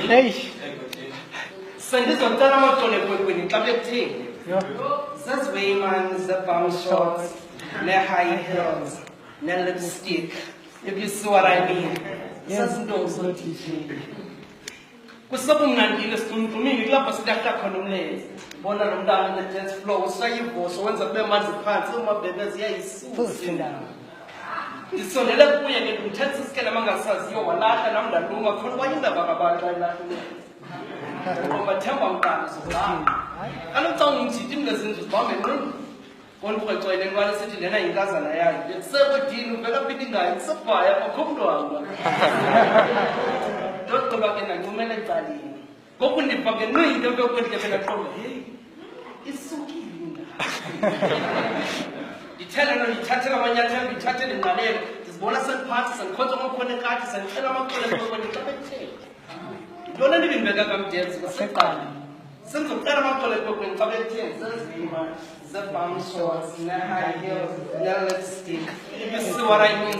Hey. Sendizocela amaxolo ekwekwini xa bekuthini. Zezweyman, zebum shorts, ne-high heels, ne-lipstick. If you see what I mean. Sezintombi zothishini. Kusebumnandile siqumqumile kulapho silahla khona umlenze. Bona lo mntana ne-dance floor ushaye ivoso wenza kube manzi phansi umabhebe ziyayisusa indawo. Ndisondele kuye ke ndimthetha isikele mangasaziyo walahla nam ndalunga khona kwanye indaba ngabantu xa ilahlile. Ngoba themba mntana zobamba. Kaloku xa ungumjidi mngezinto zibambe nqini. Bona ubukrexwele ntwana esithi lena yinkazana yayo. Kusekwedini uvela apha ingayo kusebhaya akho mntu wamba. Ndogqiba ke ndancumela ecaleni. Ngoku ndiva ke nqi into yokwendlebe ndaqonda heyi isukile indaba. Ndithele nto ndithathela amanyathelo ndithathele ingqalelo ndizibona sendiphathi sendikhonza ngokhona ekati sendicela amaxolo ekwekwini xa bethethe. Yintona ndibindibeka kamdenzi kuseqala. Sendizocela amaxolo ekwekwini xa bethethe zezima zebum shorts ne-high heels ne-lipstick. If you see what I mean,